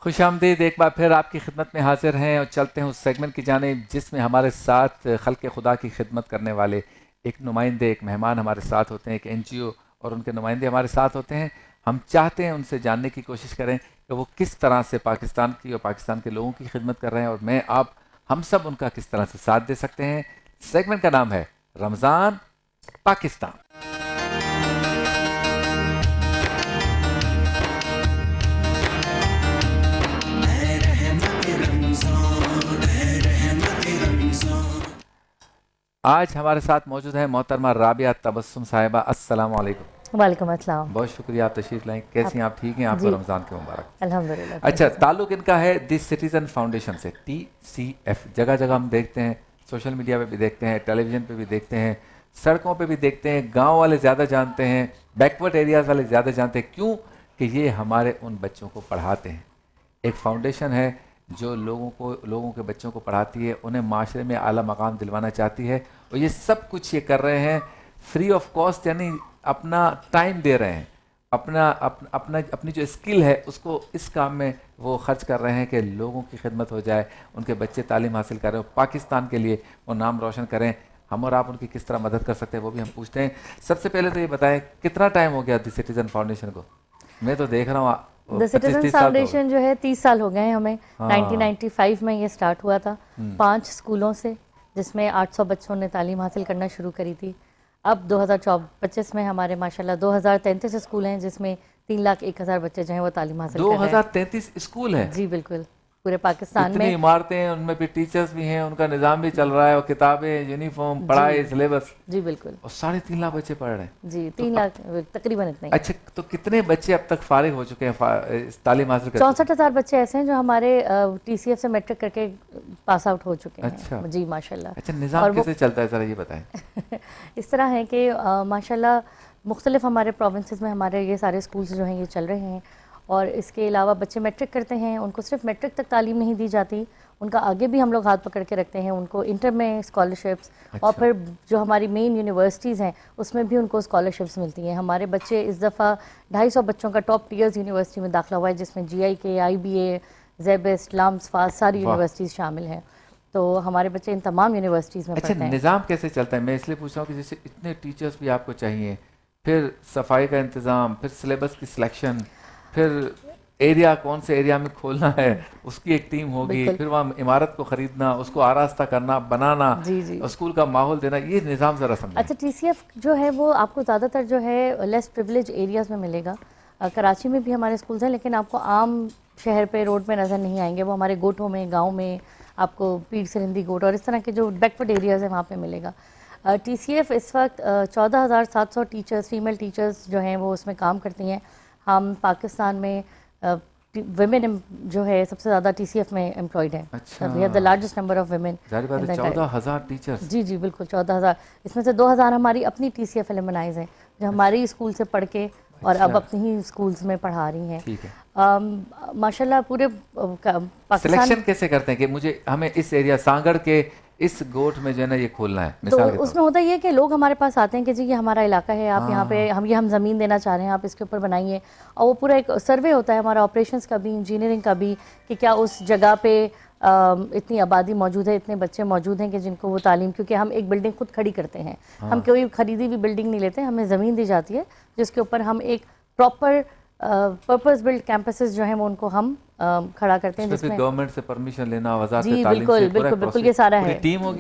خوش آمدید، ایک بار پھر آپ کی خدمت میں حاضر ہیں اور چلتے ہیں اس سیگمنٹ کی جانب جس میں ہمارے ساتھ خلق خدا کی خدمت کرنے والے ایک نمائندے، ایک مہمان ہمارے ساتھ ہوتے ہیں، ایک این جی او اور ان کے نمائندے ہمارے ساتھ ہوتے ہیں. ہم چاہتے ہیں ان سے جاننے کی کوشش کریں کہ وہ کس طرح سے پاکستان کی اور پاکستان کے لوگوں کی خدمت کر رہے ہیں، اور میں آپ ہم سب ان کا کس طرح سے ساتھ دے سکتے ہیں. سیگمنٹ کا نام ہے رمضان پاکستان. آج ہمارے ساتھ موجود ہیں محترمہ رابعہ تبسم صاحبہ. السلام علیکم. وعلیکم السلام. بہت شکریہ آپ تشریف لائیں. کیسی ہیں آپ؟ ٹھیک ہیں؟ آپ کو رمضان کے مبارک. الحمدللہ. اچھا، تعلق ان کا ہے دی سٹیزن فاؤنڈیشن سے، TCF. جگہ جگہ ہم دیکھتے ہیں، سوشل میڈیا پہ بھی دیکھتے ہیں، ٹیلی ویژن پہ بھی دیکھتے ہیں، سڑکوں پہ بھی دیکھتے ہیں. گاؤں والے زیادہ جانتے ہیں، بیکورڈ ایریاز والے زیادہ جانتے ہیں. کیوں؟ کہ یہ ہمارے ان بچوں کو پڑھاتے ہیں. ایک فاؤنڈیشن ہے جو لوگوں کے بچوں کو پڑھاتی ہے، انہیں معاشرے میں اعلیٰ مقام دلوانا چاہتی ہے، اور یہ سب کچھ یہ کر رہے ہیں فری آف کاسٹ، یعنی اپنا ٹائم دے رہے ہیں، اپنی جو اسکل ہے اس کو اس کام میں وہ خرچ کر رہے ہیں کہ لوگوں کی خدمت ہو جائے، ان کے بچے تعلیم حاصل کر رہے ہو، پاکستان کے لیے وہ نام روشن کریں. ہم اور آپ ان کی کس طرح مدد کر سکتے ہیں وہ بھی ہم پوچھتے ہیں. سب سے پہلے تو یہ بتائیں کتنا ٹائم ہو گیا دی سٹیزن فاؤنڈیشن کو؟ میں تو دیکھ رہا ہوں دی سٹیزن فاؤنڈیشن جو ہے 30 سال ہو گئے ہیں ہمیں. 1995 میں یہ سٹارٹ ہوا تھا 5 اسکولوں سے، جس میں 800 بچوں نے تعلیم حاصل کرنا شروع کری تھی. اب 2025 میں ہمارے ماشاءاللہ 2033 اسکول ہیں، جس میں 3,01,000 بچے جو ہیں وہ تعلیم حاصل کر رہے ہیں. 2033 اسکول ہیں؟ جی بالکل، پورے پاکستان میں. اتنی عمارتیں ہیں، ان میں بھی ٹیچرز بھی ہیں، ان کا نظام بھی چل رہا ہے، اور کتابیں، یونیفارم، پڑھائی، سلیبس. جی بالکل. اور 3.5 لاکھ بچے پڑھ رہے ہیں. جی 3 لاکھ تقریباً اتنے. اچھا، تو کتنے بچے اب تک فارغ ہو چکے ہیں تعلیم حاصل کر؟ 64,000 بچے ایسے ہیں جو ہمارے TCF سے میٹرک کر کے پاس آؤٹ ہو چکے ہیں. اچھا جی ماشاءاللہ. اچھا، نظام کیسے چلتا ہے ذرا یہ بتائیں. اس طرح ہے کہ ماشاءاللہ مختلف ہمارے پروونسز میں ہمارے یہ سارے اسکولز جو ہیں یہ چل رہے ہیں، اور اس کے علاوہ بچے میٹرک کرتے ہیں، ان کو صرف میٹرک تک تعلیم نہیں دی جاتی، ان کا آگے بھی ہم لوگ ہاتھ پکڑ کے رکھتے ہیں. ان کو انٹر میں اسکالرشپس، اور پھر جو ہماری مین یونیورسٹیز ہیں اس میں بھی ان کو اسکالرشپس ملتی ہیں. ہمارے بچے اس دفعہ 250 بچوں کا ٹاپ ٹیئرز یونیورسٹی میں داخلہ ہوا ہے، جس میں GIK، IBA، زیبسٹ، لامس، فاس ساری یونیورسٹیز شامل ہیں. تو ہمارے بچے ان تمام یونیورسٹیز میں پڑھتے ہیں. اچھا، نظام کیسے چلتا ہے؟ میں اس لیے پوچھ رہا ہوں کہ جیسے اتنے ٹیچرز بھی آپ کو چاہیے، پھر صفائی کا انتظام، پھر سلیبس کی سلیکشن، پھر ایریا کون سے ایریا میں کھولنا ہے اس کی ایک ٹیم ہوگی، پھر وہاں عمارت کو خریدنا، اس کو آراستہ کرنا، بنانا، اسکول کا ماحول دینا، یہ نظام ذرا سمجھیں. اچھا، TCF جو ہے وہ آپ کو زیادہ تر جو ہے لیس پریویلیج ایریاز میں ملے گا. کراچی میں بھی ہمارے اسکولز ہیں، لیکن آپ کو عام شہر پہ روڈ پہ نظر نہیں آئیں گے. وہ ہمارے گوٹھوں میں، گاؤں میں آپ کو پیر سرندی گوٹ اور اس طرح کے جو بیکورڈ ایریاز ہیں وہاں پہ ملے گا. TCF اس وقت 14,700 ٹیچرز، فیمیل ٹیچرز جو ہیں وہ اس میں کام کرتی ہیں. ہم پاکستان میں ویمن جو ہے سب سے زیادہ TCF میں امپلائڈ ہیں. We have the largest number of women. 14,000 teachers? جی جی بالکل 14,000. اس میں سے 2,000 ہماری اپنی TCF ایلومنائز ہیں جو ہماری اسکول سے پڑھ کے اور اب اپنی ہی اسکولز میں پڑھا رہی ہیں. ٹھیک ہے. ماشاءاللہ پورے پاکستان. سلیکشن کیسے کرتے ہیں کہ ہمیں اس ایریا سانگڑ کے اس گوٹ میں جو ہے نا یہ کھولنا ہے؟ تو اس میں ہوتا یہ کہ لوگ ہمارے پاس آتے ہیں کہ جی یہ ہمارا علاقہ ہے، آپ یہاں پہ ہم زمین دینا چاہ رہے ہیں، آپ اس کے اوپر بنائیے. اور وہ پورا ایک سروے ہوتا ہے ہمارا آپریشنز کا بھی، انجینئرنگ کا بھی، کہ کیا اس جگہ پہ اتنی آبادی موجود ہے، اتنے بچے موجود ہیں کہ جن کو وہ تعلیم، کیونکہ ہم ایک بلڈنگ خود کھڑی کرتے ہیں. ہم کوئی خریدی ہوئی بلڈنگ نہیں لیتے، ہمیں زمین دی جاتی ہے جس کے اوپر ہم ایک پراپر پرپز بلڈ کیمپسز جو ہیں وہ ان کو ہم کھڑا کرتے ہیں، جس میں گورنمنٹ سے پرمیشن لینا، وزارت تعلیم. جی بالکل بالکل، یہ سارا ہے.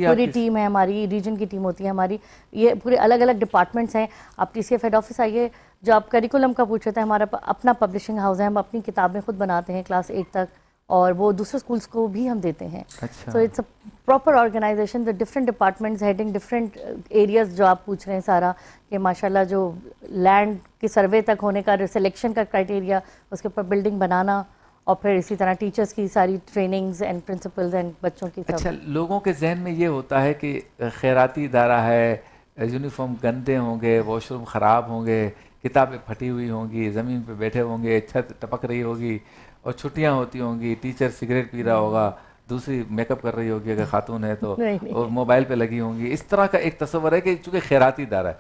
پوری ٹیم ہے ہماری، ریجن کی ٹیم ہوتی ہے ہماری. یہ پورے الگ الگ ڈپارٹمنٹس ہیں. آپ TCF ہیڈ آفس آئیے. جو آپ کریکولم کا پوچھ رہے تھے، ہمارا اپنا پبلشنگ ہاؤس ہے، ہم اپنی کتابیں خود بناتے ہیں کلاس 8 تک، اور وہ دوسرے اسکولس کو بھی ہم دیتے ہیں. So it's a proper organisation, different departments heading different areas جو آپ پوچھ رہے ہیں سارا، کہ ماشاءاللہ جو لینڈ کی سروے تک ہونے کا، سلیکشن کا کرائٹیریا، اس کے اوپر بلڈنگ بنانا، اور پھر اسی طرح ٹیچرز کی ساری ٹریننگز اینڈ پرنسپلز اینڈ بچوں کی. اچھا، لوگوں کے ذہن میں یہ ہوتا ہے کہ خیراتی ادارہ ہے، یونیفارم گندے ہوں گے، واش روم خراب ہوں گے، کتابیں پھٹی ہوئی ہوں گی، زمین پہ بیٹھے ہوں گے، چھت ٹپک رہی ہوگی، اور چھٹیاں ہوتی ہوں گی، ٹیچر سگریٹ پی رہا ہوگا، دوسری میک اپ کر رہی ہوگی اگر خاتون ہے تو، اور موبائل پہ لگی ہوں گی. اس طرح کا ایک تصور ہے کہ چونکہ خیراتی ادارہ ہے.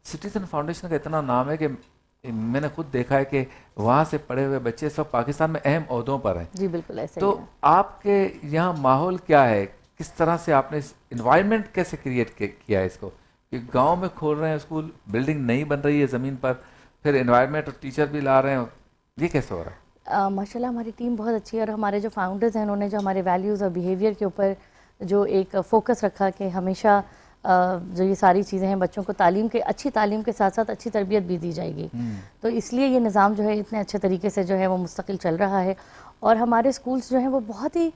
سٹیزن فاؤنڈیشن کا اتنا نام ہے کہ میں نے خود دیکھا ہے کہ وہاں سے پڑھے ہوئے بچے سب پاکستان میں اہم عہدوں پر ہیں. جی بالکل ایسے تو آپ کے یہاں ماحول کیا ہے, کس طرح سے آپ نے انوائرمنٹ کیسے کریٹ کیا ہے اس کو, کہ گاؤں میں کھول رہے ہیں اسکول, بلڈنگ نہیں بن رہی ہے زمین پر, پھر انوائرمنٹ اور ٹیچر بھی لا رہے ہیں, یہ کیسے ہو رہا ہے؟ ماشاء اللہ ہماری ٹیم بہت اچھی ہے, اور ہمارے جو فاؤنڈرز ہیں انہوں نے جو ہمارے ویلیوز اور بیہیویئر کے اوپر جو ایک فوکس رکھا کہ ہمیشہ جو یہ ساری چیزیں ہیں بچوں کو اچھی تعلیم کے ساتھ ساتھ اچھی تربیت بھی دی جائے گی, تو اس لیے یہ نظام جو ہے اتنے اچھے طریقے سے جو ہے وہ مستقل چل رہا ہے. اور ہمارے اسکولز جو ہیں وہ بہت ہی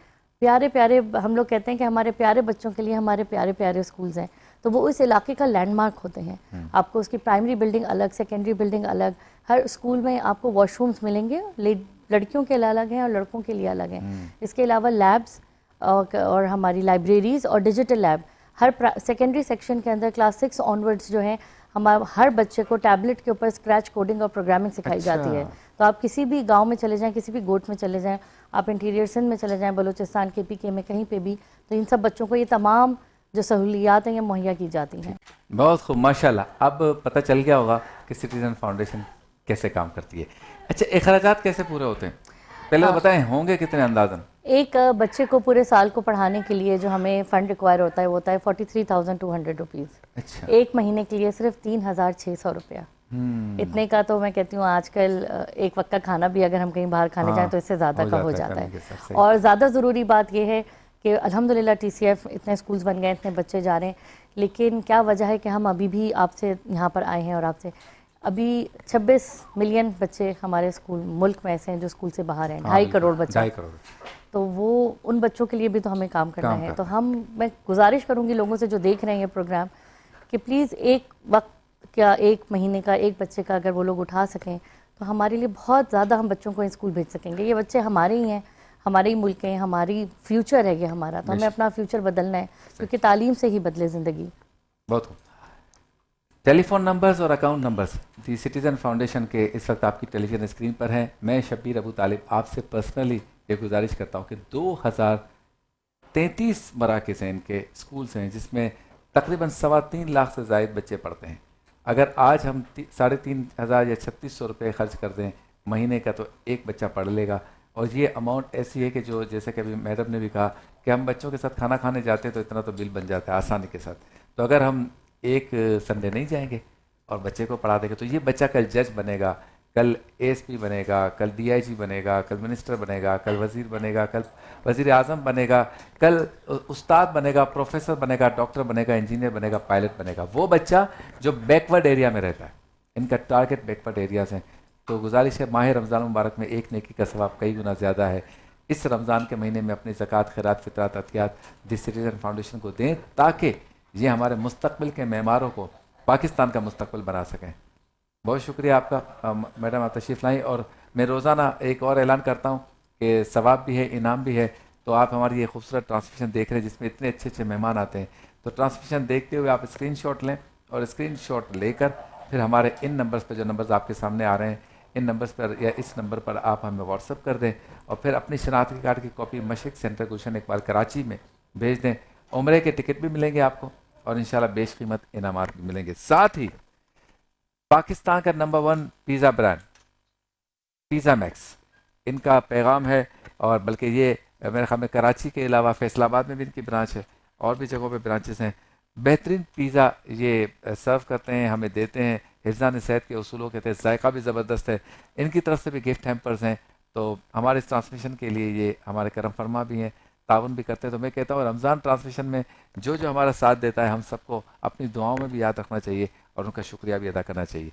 پیارے پیارے, ہم لوگ کہتے ہیں کہ ہمارے پیارے بچوں کے لیے ہمارے پیارے پیارے اسکولز ہیں, تو وہ اس علاقے کا لینڈ مارک ہوتے ہیں. آپ کو اس کی پرائمری بلڈنگ الگ, سیکنڈری بلڈنگ الگ, ہر اسکول میں آپ کو واش رومز ملیں گے, لڑکیوں کے لیے الگ ہیں اور لڑکوں کے لیے الگ ہیں. اس کے علاوہ لیبس اور ہماری لائبریریز اور ڈیجیٹل لیب, ہر سیکنڈری سیکشن کے اندر کلاس 6 آنورڈز جو ہیں ہر بچے کو ٹیبلٹ کے اوپر اسکریچ کوڈنگ اور پروگرامنگ سکھائی جاتی ہے. تو آپ کسی بھی گاؤں میں چلے جائیں, کسی بھی گوٹ میں چلے جائیں, آپ انٹیریئر سندھ میں چلے جائیں, بلوچستان کے PK میں کہیں پہ بھی, تو ان سب بچوں کو یہ تمام جو سہولیات ہیں یہ مہیا کی جاتی ہیں. بہت خوب, ماشاءاللہ. اب پتہ چل گیا ہوگا کہ سٹیزن فاؤنڈیشن کیسے کام کرتی ہے. اچھا, اخراجات کیسے پورے ہوتے ہیں, پہلے تو بتائیں ہوں گے کتنے اندازاً؟ ایک بچے کو پورے سال کو پڑھانے کے لیے جو ہمیں فنڈ ریکوائر ہوتا ہے وہ ہوتا ہے 43,200 روپیز. اچھا, ایک مہینے کے لیے صرف 3,600 روپیہ. اتنے کا تو میں کہتی ہوں آج کل ایک وقت کا کھانا بھی اگر ہم کہیں باہر کھانے جائیں تو اس سے زیادہ کا ہو جاتا ہے. اور زیادہ ضروری بات یہ ہے کہ الحمدللہ TCF اتنے اسکولز بن گئے, اتنے بچے جا رہے ہیں, لیکن کیا وجہ ہے کہ ہم ابھی بھی آپ سے یہاں پر آئے ہیں, اور آپ سے ابھی 26 ملین بچے ہمارے اسکول ملک میں ایسے ہیں جو اسکول سے باہر ہیں, 2.5 کروڑ بچہ, تو وہ ان بچوں کے لیے بھی تو ہمیں کام کرنا ہے. تو میں گزارش کروں گی لوگوں سے جو دیکھ رہے ہیں یہ پروگرام کہ پلیز ایک وقت کیا ایک مہینے کا ایک بچے کا اگر وہ لوگ اٹھا سکیں تو ہمارے لیے بہت زیادہ ہم بچوں کو اسکول بھیج سکیں گے. یہ بچے ہمارے ہی ہیں, ہمارے ہی ملک ہیں, ہماری فیوچر ہے یہ ہمارا, تو ہمیں اپنا فیوچر بدلنا ہے کیونکہ تعلیم سے ہی بدلے زندگی. بہت خوب. ٹیلی فون نمبرز اور اکاؤنٹ نمبرز دی سٹیزن فاؤنڈیشن کے اس وقت آپ کی ٹیلی ویژن اسکرین پر ہیں. میں شبیر ابو طالب آپ سے پرسنلی یہ گزارش کرتا ہوں کہ 2033 مراکز ہیں, ان کے اسکولس ہیں, جس میں تقریباً 3.25 لاکھ سے زائد بچے پڑھتے ہیں. اگر آج ہم 3,500 یا 3,600 روپے خرچ کر دیں مہینے کا تو ایک بچہ پڑھ لے گا. اور یہ اماؤنٹ ایسی ہے کہ جو جیسے کہ ابھی میڈم نے بھی کہا کہ ہم بچوں کے ساتھ کھانا کھانے جاتے ہیں تو اتنا تو بل بن جاتا ہے آسانی کے ساتھ. تو اگر ہم ایک سنڈے نہیں جائیں گے اور بچے کو پڑھا دیں گے تو یہ بچہ کل جج بنے گا, کل ASP بنے گا, کل DIG بنے گا, کل منسٹر بنے گا, کل وزیر بنے گا, کل وزیر اعظم بنے گا, کل استاد بنے گا, پروفیسر بنے گا, ڈاکٹر بنے گا, انجینئر بنے گا, پائلٹ بنے گا. وہ بچہ جو بیکورڈ ایریا میں رہتا ہے, ان کا ٹارگٹ بیکورڈ ایریاز ہیں. تو گزارش ہے ماہ رمضان مبارک میں ایک نیکی کا ثواب کئی گنا زیادہ ہے. اس رمضان کے مہینے میں اپنی زکوٰۃ, خیرات, فطرات, عطیات دی سٹیزن فاؤنڈیشن کو دیں تاکہ یہ ہمارے مستقبل کے معماروں کو پاکستان کا مستقبل بنا سکیں. بہت شکریہ آپ کا میڈم, آپ تشریف لائیں. اور میں روزانہ ایک اور اعلان کرتا ہوں کہ ثواب بھی ہے, انعام بھی ہے. تو آپ ہماری یہ خوبصورت ٹرانسمیشن دیکھ رہے ہیں جس میں اتنے اچھے اچھے مہمان آتے ہیں, تو ٹرانسمیشن دیکھتے ہوئے آپ اسکرین شاٹ لیں, اور اسکرین شاٹ لے کر پھر ہمارے ان نمبرز پہ, جو نمبرز آپ کے سامنے آ رہے ہیں, ان نمبرز پر یا اس نمبر پر آپ ہمیں واٹس ایپ کر دیں, اور پھر اپنی شناختی کارڈ کی کاپی مشرق سینٹر گلشن اقبال کراچی میں بھیج دیں. عمرے کے ٹکٹ بھی ملیں گے آپ کو, اور انشاءاللہ بیش قیمت انعامات بھی ملیں گے. ساتھ ہی پاکستان کا number 1 pizza brand Pizza Max, ان کا پیغام ہے. اور بلکہ یہ میرے خیال میں کراچی کے علاوہ فیصل آباد میں بھی ان کی برانچ ہے, اور بھی جگہوں پہ برانچز ہیں. بہترین پیزا یہ سرو کرتے ہیں, ہمیں دیتے ہیں حفظان صحت کے اصولوں کے تحت. ذائقہ بھی زبردست ہے. ان کی طرف سے بھی گفٹ ہیمپرز ہیں. تو ہمارے اس ٹرانسمیشن کے لیے یہ ہمارے کرم فرما بھی ہیں, تعاون بھی کرتے ہیں. تو میں کہتا ہوں رمضان ٹرانسمیشن میں جو ہمارا ساتھ دیتا ہے, ہم سب کو اپنی دعاؤں میں بھی یاد رکھنا چاہیے اور ان کا شکریہ بھی ادا کرنا چاہیے.